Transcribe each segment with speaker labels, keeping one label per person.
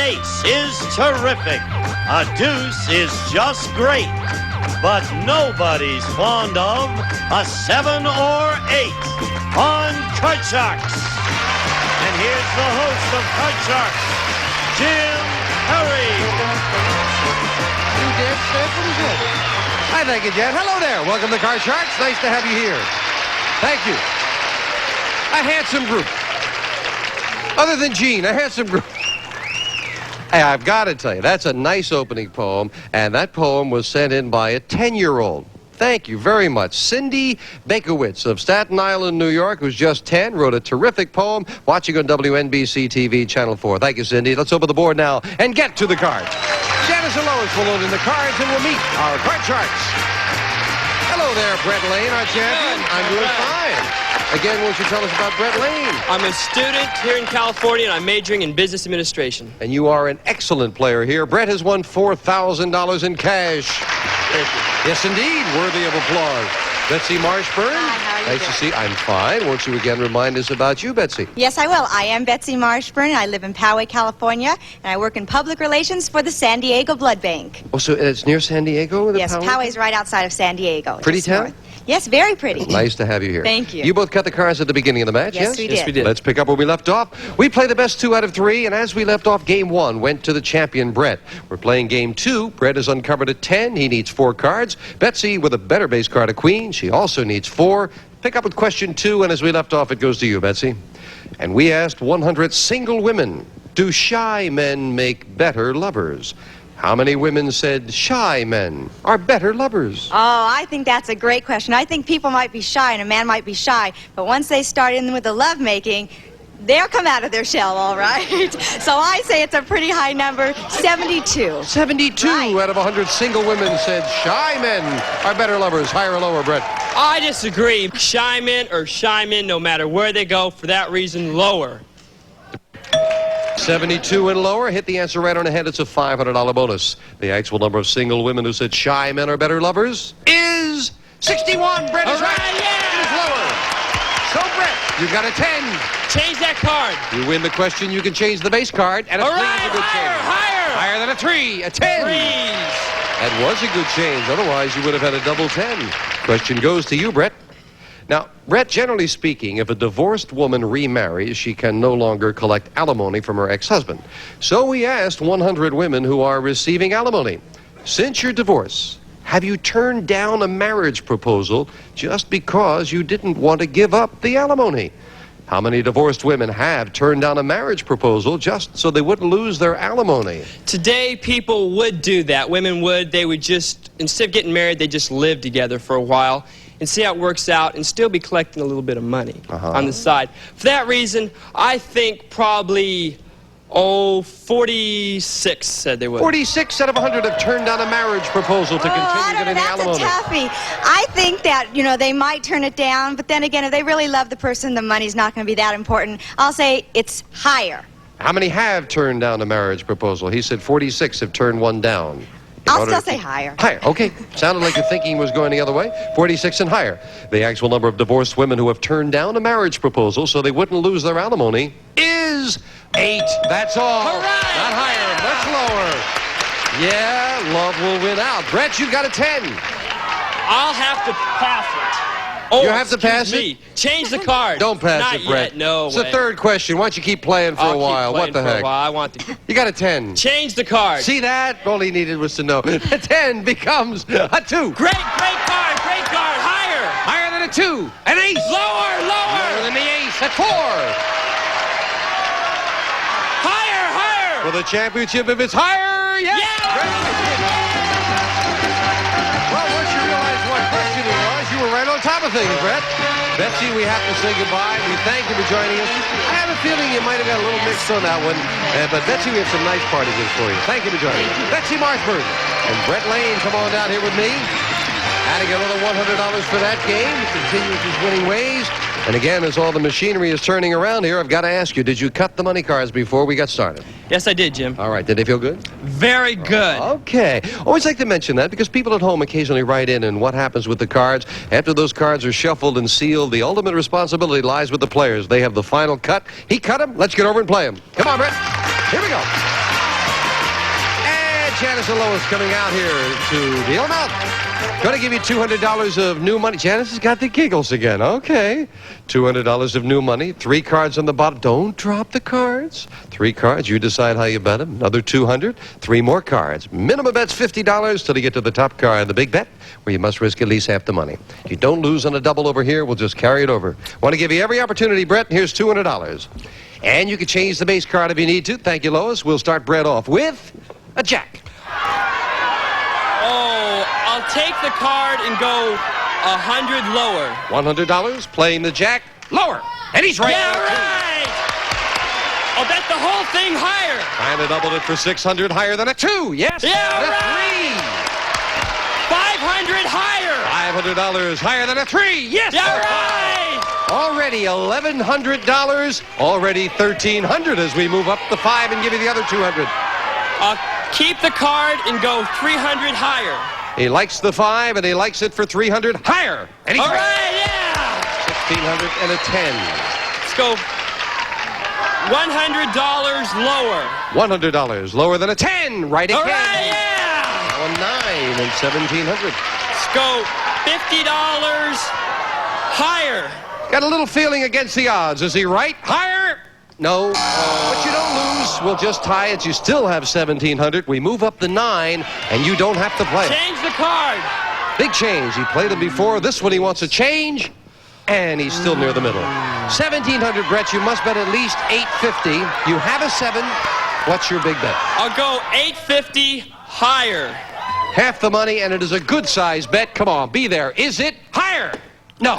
Speaker 1: ace is terrific. A deuce is just great. But nobody's fond of a 7 or 8 on Card Sharks. And here's the host of Card Sharks, Jim Perry.
Speaker 2: Hi, thank you, Jen. Hello there. Welcome to Card Sharks. Nice to have you here. Thank you. A handsome group. Other than Gene, a handsome group. Hey, I've got to tell you, that's a nice opening poem, and that poem was sent in by a 10-year-old. Thank you very much. Cindy Bakowitz of Staten Island, New York, who's just 10, wrote a terrific poem, watching on WNBC TV, Channel 4. Thank you, Cindy. Let's open the board now and get to the cards. Janice and Lois will load in the cards, and we'll meet our Card Sharks. Hello there, Brett Lane, our champion. I'm doing fine. Again, won't you tell us about Brett Lane?
Speaker 3: I'm a student here in California, and I'm majoring in business administration.
Speaker 2: And you are an excellent player here. Brett has won $4,000 in cash.
Speaker 3: Thank you.
Speaker 2: Yes, indeed. Worthy of applause. Betsy Marshburn.
Speaker 4: Hi, how are you
Speaker 2: Nice
Speaker 4: doing?
Speaker 2: to see you. I'm fine. Won't you again remind us about you, Betsy?
Speaker 4: Yes, I will. I am Betsy Marshburn. I live in Poway, California, and I work in public relations for the San Diego Blood Bank.
Speaker 2: Oh, so it's near San Diego?
Speaker 4: Yes, Poway's right outside of San Diego.
Speaker 2: Pretty
Speaker 4: just
Speaker 2: town?
Speaker 4: north. Yes, very pretty.
Speaker 2: Nice to have you here.
Speaker 4: Thank you.
Speaker 2: You both cut the cards at the beginning of the match, yes?
Speaker 4: Yes, we did.
Speaker 3: Yes, we did.
Speaker 2: Let's pick up where we left off. We play the best 2 out of 3, and as we left off, game 1 went to the champion, Brett. We're playing game 2. Brett has uncovered a 10. He needs 4 cards. Betsy, with a better base card, a queen. She also needs 4. Pick up with question 2, and as we left off, it goes to you, Betsy. And we asked 100 single women, do shy men make better lovers? How many women said shy men are better lovers?
Speaker 4: Oh, I think that's a great question. I think people might be shy and a man might be shy, but once they start in with the lovemaking, they'll come out of their shell, all right? So I say it's a pretty high number, 72.
Speaker 2: 72
Speaker 4: Right.
Speaker 2: out of 100 single women said shy men are better lovers. Higher or lower, Brett?
Speaker 3: I disagree. Shy men, no matter where they go, for that reason, lower.
Speaker 2: 72 and lower. Hit the answer right on the head. It's a $500 bonus. The actual number of single women who said shy men are better lovers is 61. Brett is
Speaker 3: All right,
Speaker 2: right.
Speaker 3: yeah.
Speaker 2: It is lower. So, Brett, you got a 10.
Speaker 3: Change that card.
Speaker 2: You win the question. You can change the base card. And a
Speaker 3: All
Speaker 2: 3
Speaker 3: right,
Speaker 2: is a good change.
Speaker 3: higher.
Speaker 2: Higher than a 3. A 10.
Speaker 3: Please.
Speaker 2: That was a good change. Otherwise, you would have had a double 10. Question goes to you, Brett. Now, Brett, generally speaking, if a divorced woman remarries, she can no longer collect alimony from her ex-husband. So we asked 100 women who are receiving alimony, since your divorce, have you turned down a marriage proposal just because you didn't want to give up the alimony? How many divorced women have turned down a marriage proposal just so they wouldn't lose their alimony?
Speaker 3: Today, people would do that. Women would. They would just, instead of getting married, they just live together for a while and see how it works out and still be collecting a little bit of money on the side. For that reason, I think probably, 46 said they would.
Speaker 2: 46 out of 100 have turned down a marriage proposal to
Speaker 4: I
Speaker 2: continue
Speaker 4: don't know,
Speaker 2: getting the
Speaker 4: that's
Speaker 2: alimony.
Speaker 4: a toughie. I think that, they might turn it down, but then again, if they really love the person, the money's not going to be that important. I'll say it's higher.
Speaker 2: How many have turned down a marriage proposal? He said 46 have turned one down.
Speaker 4: I'll still say higher.
Speaker 2: Higher, okay. Sounded like your thinking was going the other way. 46 and higher. The actual number of divorced women who have turned down a marriage proposal so they wouldn't lose their alimony is 8. That's all.
Speaker 3: Hooray!
Speaker 2: Not higher, much lower. Yeah, love will win out. Brett, you got a 10.
Speaker 3: I'll have to pass it. Oh,
Speaker 2: You have to
Speaker 3: excuse
Speaker 2: pass
Speaker 3: me. Change the card.
Speaker 2: Don't pass
Speaker 3: Not
Speaker 2: it, Brett.
Speaker 3: Yet. No
Speaker 2: It's
Speaker 3: way.
Speaker 2: the third question. Why don't you keep playing for
Speaker 3: I'll
Speaker 2: a
Speaker 3: keep
Speaker 2: while?
Speaker 3: playing
Speaker 2: What the
Speaker 3: for a
Speaker 2: heck?
Speaker 3: while. I want to
Speaker 2: You got a 10.
Speaker 3: change the card.
Speaker 2: See that? All he needed was to know. A 10 becomes a 2.
Speaker 3: Great card. Great card. Higher.
Speaker 2: Higher than a 2. An ace.
Speaker 3: Lower.
Speaker 2: Lower than the ace at 4.
Speaker 3: Higher.
Speaker 2: For the championship, if it's higher, yes. Well, once you realized what question it was, you were right on top of things, Brett. Betsy, we have to say goodbye. We thank you for joining us. I have a feeling you might have got a little mixed on that one. But Betsy, we have some nice party gifts for you. Thank you for joining us. Betsy Marshburn and Brett Lane, come on down here with me. Adding another $100 for that game. He continues his winning ways. And again, as all the machinery is turning around here, I've got to ask you, did you cut the money cards before we got started?
Speaker 3: Yes, I did, Jim.
Speaker 2: All right. Did they feel good?
Speaker 3: Very good.
Speaker 2: Okay. Always like to mention that because people at home occasionally write in and what happens with the cards. After those cards are shuffled and sealed, the ultimate responsibility lies with the players. They have the final cut. He cut them. Let's get over and play them. Come on, Brett. Here we go. Janice and Lois coming out here to deal them out. Going to give you $200 of new money. Janice has got the giggles again. Okay. $200 of new money. 3 cards on the bottom. Don't drop the cards. 3 cards. You decide how you bet them. Another $200. 3 more cards. Minimum bet's $50 till you get to the top card, the big bet, where you must risk at least half the money. If you don't lose on a double over here, we'll just carry it over. Want to give you every opportunity, Brett. Here's $200. And you can change the base card if you need to. Thank you, Lois. We'll start Brett off with a jack.
Speaker 3: Oh, I'll take the card and go 100 lower.
Speaker 2: $100, playing the jack, lower. And he's right.
Speaker 3: Yeah, right! I'll bet the whole thing higher.
Speaker 2: Trying to double it for 600, higher than a 2. Yes.
Speaker 3: Yeah,
Speaker 2: and a
Speaker 3: right! 500 higher.
Speaker 2: $500 higher than a 3. Yes.
Speaker 3: Yeah, right!
Speaker 2: Already $1,100. Already $1,300 as we move up the 5 and give you the other 200.
Speaker 3: I'll keep the card and go 300 higher.
Speaker 2: He likes the 5 and he likes it for 300 higher. And he's
Speaker 3: All right, yeah!
Speaker 2: 1,600 and a 10.
Speaker 3: Let's go $100 lower.
Speaker 2: $100 lower than a 10. Right again.
Speaker 3: All right, yeah!
Speaker 2: Now a 9 and 1,700.
Speaker 3: Let's go $50 higher.
Speaker 2: Got a little feeling against the odds. Is he right? Higher? No. But you don't lose. We'll just tie it. You still have 1,700. We move up the 9, and you don't have to play.
Speaker 3: Change the card.
Speaker 2: Big change. He played them before. This one he wants a change, and he's still near the middle. 1,700, Brett. You must bet at least $850. You have a 7. What's your big bet?
Speaker 3: I'll go $850 higher.
Speaker 2: Half the money, and it is a good size bet. Come on, be there. Is it higher? No.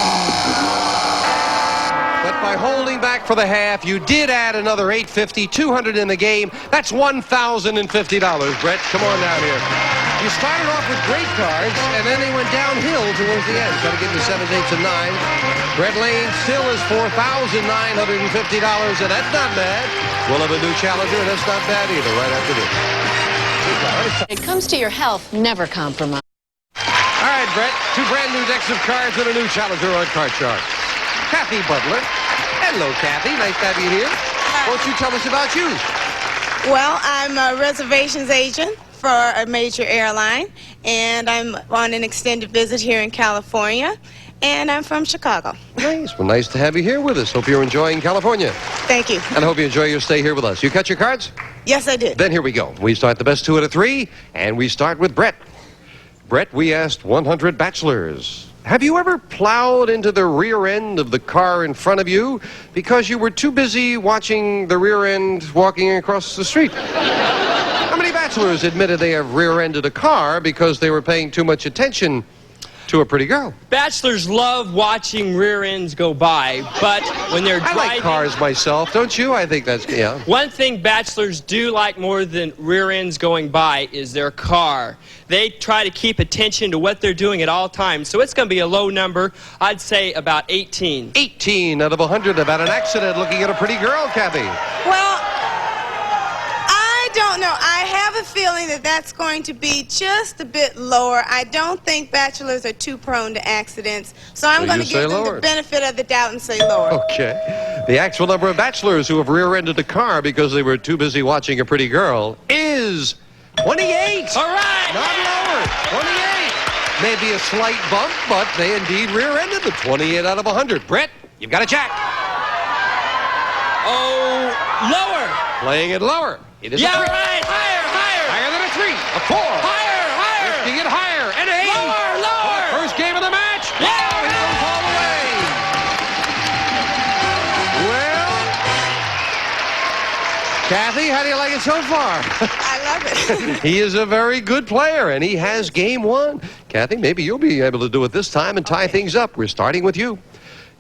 Speaker 2: But by holding back for the half, you did add another $850, $200 in the game. That's $1,050, Brett. Come on down here. You started off with great cards, and then they went downhill towards the end. Trying to get to 7s, 8s, and 9s. Brett Lane still is $4,950, and that's not bad. We'll have a new challenger, and that's not bad either, right after this.
Speaker 5: When it comes to your health, never compromise.
Speaker 2: All right, Brett, 2 brand new decks of cards and a new challenger on Card Shark. Kathy Butler. Hello, Kathy. Nice to have you here. Won't you tell us about you?
Speaker 6: Well, I'm a reservations agent for a major airline, and I'm on an extended visit here in California, and I'm from Chicago.
Speaker 2: Nice. Well, nice to have you here with us. Hope you're enjoying California.
Speaker 6: Thank you.
Speaker 2: And I hope you enjoy your stay here with us. You cut your cards?
Speaker 6: Yes, I did.
Speaker 2: Then here we go. We start the best 2 out of 3, and we start with Brett. Brett, we asked 100 bachelors. Have you ever plowed into the rear end of the car in front of you because you were too busy watching the rear end walking across the street? How many bachelors admitted they have rear-ended a car because they were paying too much attention to a pretty girl?
Speaker 3: Bachelors love watching rear ends go by, but when they're driving...
Speaker 2: I like cars myself, don't you? I think that's, yeah.
Speaker 3: One thing bachelors do like more than rear ends going by is their car. They try to keep attention to what they're doing at all times, so it's going to be a low number. I'd say about 18.
Speaker 2: 18 out of 100 about an accident looking at a pretty girl, Kathy.
Speaker 6: Well, I don't know. I have a feeling that that's going to be just a bit lower. I don't think bachelors are too prone to accidents, so I'm going to give them the benefit of the doubt and say lower.
Speaker 2: Okay. The actual number of bachelors who have rear-ended a car because they were too busy watching a pretty girl is 28.
Speaker 3: All right.
Speaker 2: Not lower. 28. Maybe a slight bump, but they indeed rear-ended the 28 out of 100. Brett, you've got a jack.
Speaker 3: Oh, lower.
Speaker 2: Playing it lower. It is
Speaker 3: Yeah,
Speaker 2: a 3.
Speaker 3: right. Higher, higher.
Speaker 2: Higher than a 3. A 4.
Speaker 3: Higher, higher.
Speaker 2: Lifting it higher. And an 8.
Speaker 3: Lower, lower.
Speaker 2: First game of the match.
Speaker 3: Yeah.
Speaker 2: Oh, he goes all the way. Well, Kathy, how do you like it so far?
Speaker 6: I love it.
Speaker 2: He is a very good player, and he has game 1. Kathy, maybe you'll be able to do it this time and tie things up. We're starting with you.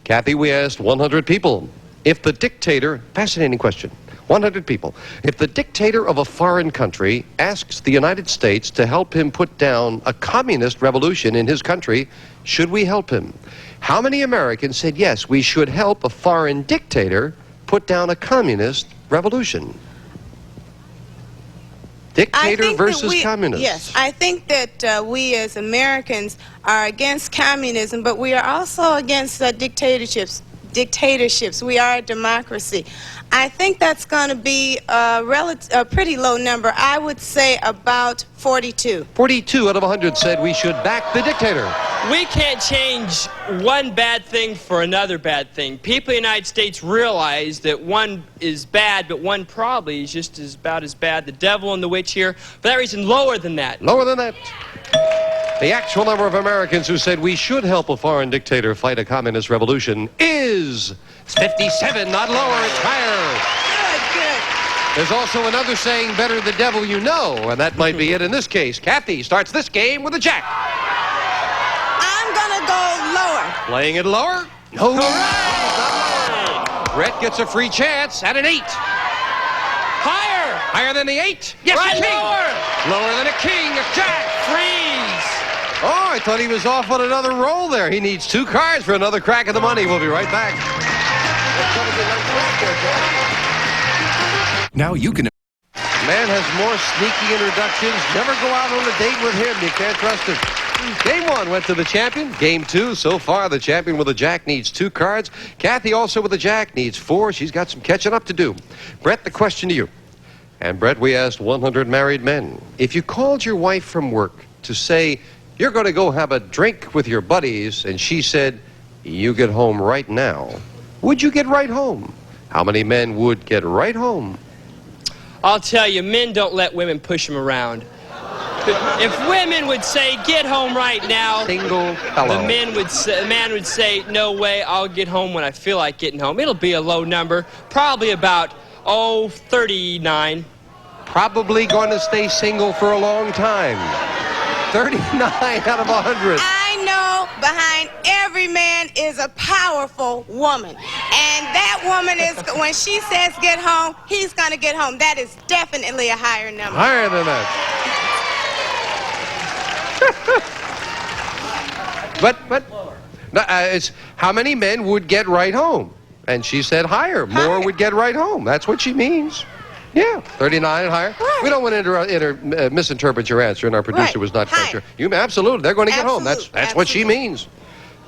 Speaker 2: Kathy, we asked 100 people. If the dictator, fascinating question, 100 people. If the dictator of a foreign country asks the United States to help him put down a communist revolution in his country, should we help him? How many Americans said, yes, we should help a foreign dictator put down a communist revolution? Dictator versus communist.
Speaker 6: Yes, I think that we as Americans are against communism, but we are also against dictatorships. dictatorships. We are a democracy. I think that's going to be a pretty low number. I would say about 42.
Speaker 2: 42 out of 100 said we should back the dictator.
Speaker 3: We can't change one bad thing for another bad thing. People in the United States realize that one is bad, but one probably is just about as bad. The devil and the witch here. For that reason, lower than that.
Speaker 2: Lower than that. The actual number of Americans who said we should help a foreign dictator fight a communist revolution is 57, not lower, it's higher.
Speaker 6: Good.
Speaker 2: There's also another saying, better the devil you know, and that might be it in this case. Kathy starts this game with a jack.
Speaker 6: I'm going to go lower.
Speaker 2: Playing it lower? No. Brett gets a free chance at an 8.
Speaker 3: Higher!
Speaker 2: Higher than the 8? Yes,
Speaker 3: Right,
Speaker 2: a king.
Speaker 3: lower!
Speaker 2: Lower than a king, a jack.
Speaker 3: Freeze!
Speaker 2: Oh, I thought he was off on another roll there. He needs 2 cards for another crack at the money. We'll be right back.
Speaker 7: Now you can.
Speaker 2: Man has more sneaky introductions. Never go out on a date with him. You can't trust him. Game 1 went to the champion. Game 2, so far, the champion with a jack needs 2 cards. Kathy, also with a jack, needs 4. She's got some catching up to do. Brett, the question to you. And Brett, we asked 100 married men. If you called your wife from work to say, you're going to go have a drink with your buddies, and she said, you get home right now, would you get right home? How many men would get right home?
Speaker 3: I'll tell you, men don't let women push them around. If women would say, get home right now,
Speaker 2: Single fellow.
Speaker 3: the man would say, no way, I'll get home when I feel like getting home. It'll be a low number, probably about, 39.
Speaker 2: Probably going to stay single for a long time. 39 out of 100.
Speaker 6: I know behind every man is a powerful woman. And that woman is, when she says get home, he's going to get home. That is definitely a higher number.
Speaker 2: Higher than that. but no, it's how many men would get right home? And she said higher. More would get right home. That's what she means. Yeah, 39 and higher.
Speaker 6: Right.
Speaker 2: We don't want to misinterpret your answer, and our producer
Speaker 6: Right.
Speaker 2: was not quite
Speaker 6: Higher.
Speaker 2: sure. You absolutely, they're going to get home. That's what she means.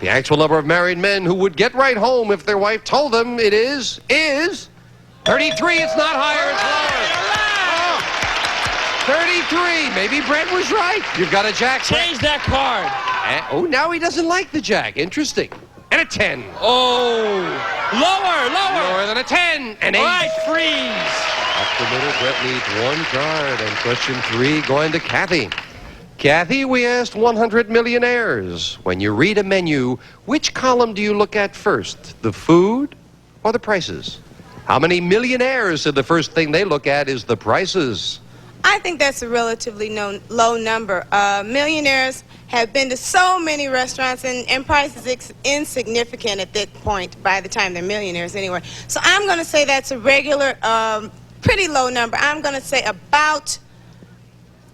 Speaker 2: The actual number of married men who would get right home if their wife told them it is 33. It's not higher, it's lower. 33. Maybe Brett was right. You've got a jack.
Speaker 3: Change that card.
Speaker 2: Oh, now he doesn't like the jack. Interesting. And a 10.
Speaker 3: Oh, lower.
Speaker 2: Lower than a 10. An 8.
Speaker 3: All right, freeze.
Speaker 2: Up the middle, Brett needs 1 card. And question 3 going to Kathy. Kathy, we asked 100 millionaires. When you read a menu, which column do you look at first? The food or the prices? How many millionaires said the first thing they look at is the prices?
Speaker 6: I think that's a relatively low number. Millionaires have been to so many restaurants, and price is insignificant at that point by the time they're millionaires anyway. So I'm going to say that's a regular, pretty low number. I'm going to say about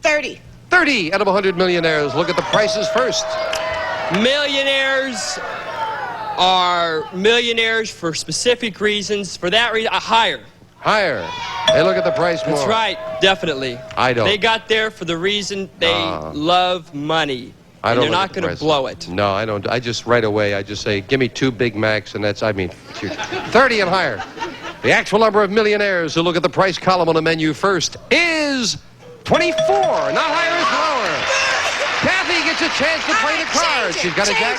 Speaker 6: 30.
Speaker 2: 30 out of 100 millionaires. Look at the prices first.
Speaker 3: Millionaires are millionaires for specific reasons. For that reason, higher.
Speaker 2: Higher. They look at the price more.
Speaker 3: That's right, definitely.
Speaker 2: I don't.
Speaker 3: They got there for the reason they love money.
Speaker 2: I don't
Speaker 3: and they're
Speaker 2: look
Speaker 3: not
Speaker 2: at the
Speaker 3: going to
Speaker 2: prices.
Speaker 3: blow it.
Speaker 2: No, I don't. I just right away, I just say, give me 2 Big Macs, and that's, 30 and higher. The actual number of millionaires who look at the price column on the menu first is 24. Not higher, it's lower. Kathy gets a chance to play the cards. She's got a jack.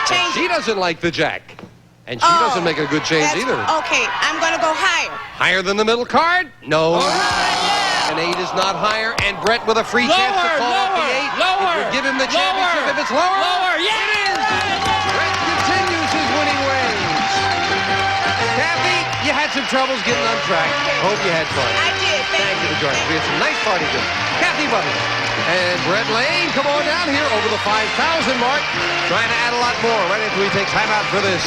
Speaker 6: Change
Speaker 2: She doesn't like the jack. And she doesn't make a good change either.
Speaker 6: Okay, I'm going to go higher.
Speaker 2: Higher than the middle card? No. An 8 is not higher. And Brett with a free chance to call up the 8.
Speaker 3: Lower.
Speaker 2: It would give him the championship if it's lower.
Speaker 3: Lower, yeah.
Speaker 2: It is. Brett continues his winning ways. Kathy, you had some troubles getting on track. Hope you had fun.
Speaker 6: I did.
Speaker 2: Thank you for joining us. We had some nice parties in. Kathy Butler and Brett Lane, come on down here over the 5,000 mark. Trying to add a lot more right after we take time out for this.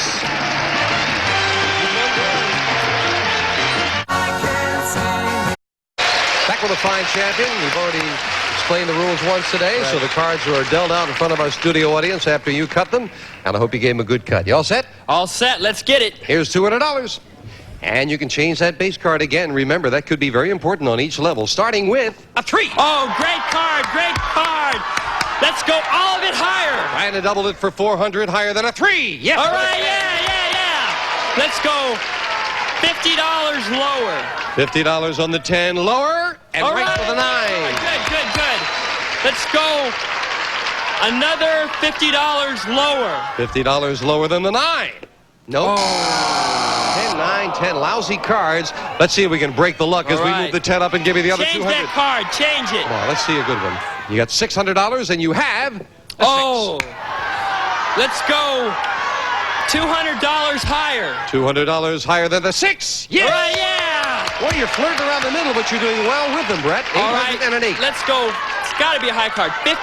Speaker 2: Back with a fine champion. We've already explained the rules once today, so the cards are dealt out in front of our studio audience after you cut them, and I hope you gave them a good cut. You all set?
Speaker 3: All set. Let's get it.
Speaker 2: Here's $200. And you can change that base card again. Remember, that could be very important on each level, starting with a 3.
Speaker 3: Oh, great card, great card. Let's go all of it higher.
Speaker 2: Trying to double it for 400, higher than a 3. Yes.
Speaker 3: All right, yeah. Let's go $50 lower.
Speaker 2: $50 on the 10, lower, and
Speaker 3: All
Speaker 2: right
Speaker 3: right.
Speaker 2: for the 9.
Speaker 3: Good. Let's go another $50 lower.
Speaker 2: $50 lower than the 9. Nope. 10, 9, 10. Lousy cards. Let's see if we can break the luck as
Speaker 3: All
Speaker 2: we
Speaker 3: right.
Speaker 2: move the 10 up and give you the other
Speaker 3: Change
Speaker 2: 200.
Speaker 3: that card. Change it.
Speaker 2: Come on, let's see a good one. You got $600 and you have a 6.
Speaker 3: Let's go $200 higher.
Speaker 2: $200 higher than the 6. Yeah.
Speaker 3: All right, yeah.
Speaker 2: Well, you're flirting around the middle, but you're doing well with them, Brett. 800
Speaker 3: All right,
Speaker 2: and an 8.
Speaker 3: let's go. It's got to be a high card. $50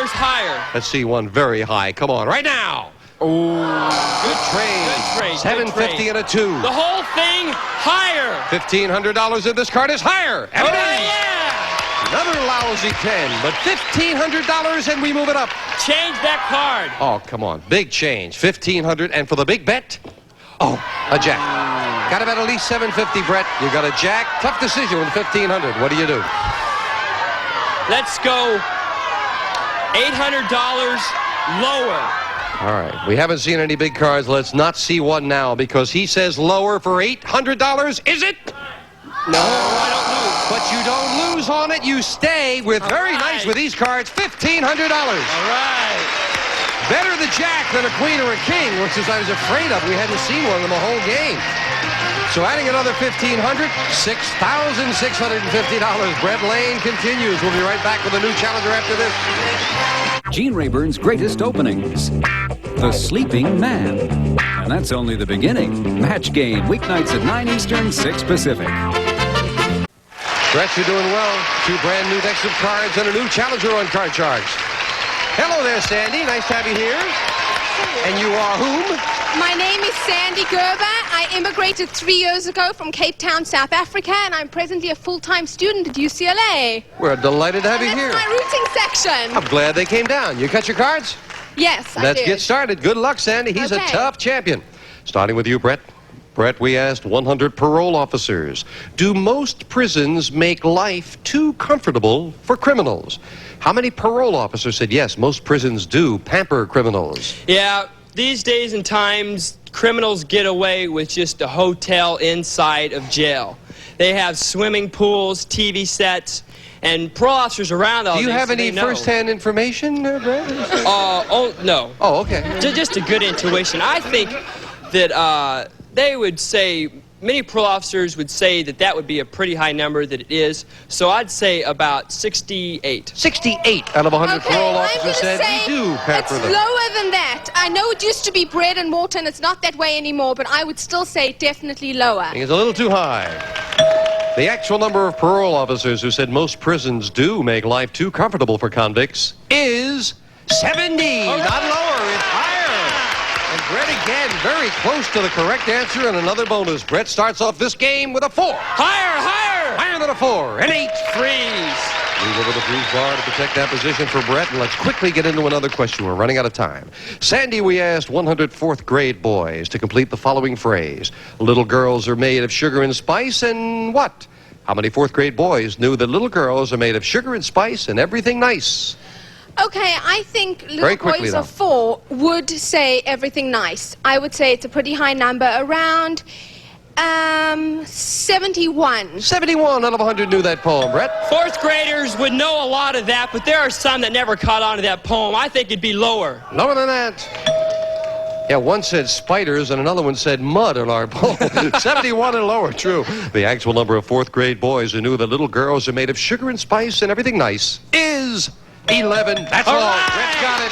Speaker 3: higher.
Speaker 2: Let's see one very high. Come on, right now. Good trade.
Speaker 3: Good trade.
Speaker 2: $750 and a 2.
Speaker 3: The whole thing higher.
Speaker 2: $1,500 of this card is higher. And
Speaker 3: All
Speaker 2: it
Speaker 3: right,
Speaker 2: is.
Speaker 3: yeah.
Speaker 2: Another lousy 10, but $1,500 and we move it up.
Speaker 3: Change that card.
Speaker 2: Oh, come on. Big change. $1,500 and for the big bet, a jack. Got to bet at least $750, Brett. You got a jack. Tough decision with $1,500. What do you do?
Speaker 3: Let's go $800 lower.
Speaker 2: All right. We haven't seen any big cards. Let's not see one now because he says lower for $800. Is it? No.
Speaker 3: I don't lose.
Speaker 2: But you don't lose on it. You stay with very
Speaker 3: right.
Speaker 2: nice with these cards, $1,500.
Speaker 3: All right.
Speaker 2: Better the jack than a queen or a king, which is I was afraid of. We hadn't seen one in the whole game. So adding another $1,500, $6,650. Brett Lane continues. We'll be right back with a new challenger after this.
Speaker 7: Gene Rayburn's greatest openings. The Sleeping Man. And that's only the beginning. Match Game, weeknights at 9 Eastern, 6 Pacific.
Speaker 2: Brett, you're doing well. 2 brand new decks of cards and a new challenger on Card Sharks. Hello there, Sandy. Nice to have you here. And you are whom?
Speaker 6: My name is Sandy Gerber. I immigrated 3 years ago from Cape Town, South Africa, and I'm presently a full-time student at UCLA.
Speaker 2: We're delighted to have you
Speaker 6: That's
Speaker 2: here.
Speaker 6: my rooting section.
Speaker 2: I'm glad they came down. You cut your cards?
Speaker 6: Yes, I
Speaker 2: Let's
Speaker 6: did.
Speaker 2: get started. Good luck, Sandy. He's a
Speaker 6: Okay.
Speaker 2: tough champion. Starting with you, Brett. Brett, we asked 100 parole officers, do most prisons make life too comfortable for criminals? How many parole officers said yes, most prisons do pamper criminals?
Speaker 3: Yeah, these days and times, criminals get away with just a hotel inside of jail. They have swimming pools, TV sets, and parole officers around all
Speaker 2: Do you
Speaker 3: these,
Speaker 2: have
Speaker 3: so
Speaker 2: any
Speaker 3: they know.
Speaker 2: first-hand information, Brett?
Speaker 3: No.
Speaker 2: Oh, okay.
Speaker 3: Just a good intuition. I think that they would say, many parole officers would say that that would be a pretty high number, that it is. So I'd say about 68.
Speaker 2: 68 out of 100
Speaker 6: Okay,
Speaker 2: parole
Speaker 6: I'm
Speaker 2: officers
Speaker 6: going to
Speaker 2: said
Speaker 6: say
Speaker 2: we do pamper
Speaker 6: it's
Speaker 2: them.
Speaker 6: lower than that. I know it used to be bread and water, and it's not that way anymore, but I would still say definitely lower.
Speaker 2: I think it's a little too high. The actual number of parole officers who said most prisons do make life too comfortable for convicts is 70. Not lower, it's higher. And Brett again, very close to the correct answer and another bonus. Brett starts off this game with a 4.
Speaker 3: Higher, higher!
Speaker 2: Higher than a 4. An 8.
Speaker 3: Freeze.
Speaker 2: Move over the freeze bar to protect that position for Brett, and let's quickly get into another question. We're running out of time. Sandy, we asked 100 fourth grade boys to complete the following phrase. Little girls are made of sugar and spice and what? How many fourth grade boys knew that little girls are made of sugar and spice and everything nice?
Speaker 6: Okay, I think
Speaker 2: Very
Speaker 6: little
Speaker 2: quickly,
Speaker 6: boys
Speaker 2: though.
Speaker 6: of 4 would say everything nice. I would say it's a pretty high number, around 71.
Speaker 2: 71 out of 100 knew that poem, Brett.
Speaker 3: Fourth graders would know a lot of that, but there are some that never caught on to that poem. I think it'd be lower.
Speaker 2: Lower than that. Yeah, one said spiders and another one said mud on our poem. 71 and lower, true. The actual number of fourth grade boys who knew that little girls are made of sugar and spice and everything nice is 11. That's all.
Speaker 3: right.
Speaker 2: Brett's got it.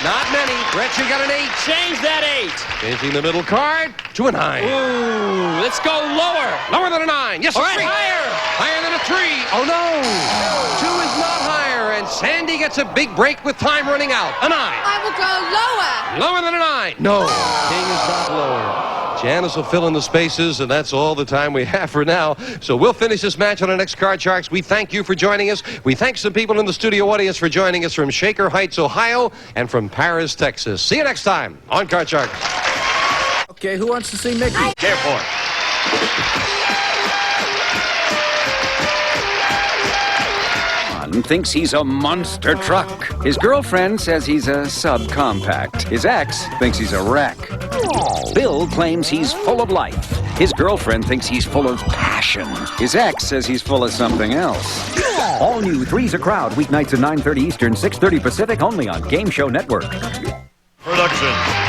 Speaker 2: Not many. Brett, you got an 8.
Speaker 3: Change that 8.
Speaker 2: Changing the middle card to a 9.
Speaker 3: Ooh, let's go lower.
Speaker 2: Lower than a 9. Yes,
Speaker 3: All
Speaker 2: a
Speaker 3: right,
Speaker 2: 3.
Speaker 3: higher.
Speaker 2: Higher than a 3. Oh, no. 2 is not higher, and Sandy gets a big break with time running out. A 9.
Speaker 6: I will go lower.
Speaker 2: Lower than a 9. No. King is not lower. Janice will fill in the spaces, and that's all the time we have for now. So we'll finish this match on our next Card Sharks. We thank you for joining us. We thank some people in the studio audience for joining us from Shaker Heights, Ohio, and from Paris, Texas. See you next time on Card Sharks.
Speaker 8: Okay, who wants to see Mickey?
Speaker 2: Careful.
Speaker 7: Thinks he's a monster truck. His girlfriend says he's a subcompact. His ex thinks he's a wreck. Bill claims he's full of life. His girlfriend thinks he's full of passion. His ex says he's full of something else. All new Three's a Crowd, weeknights at 9:30 Eastern, 6:30 Pacific, only on Game Show Network.
Speaker 1: Production.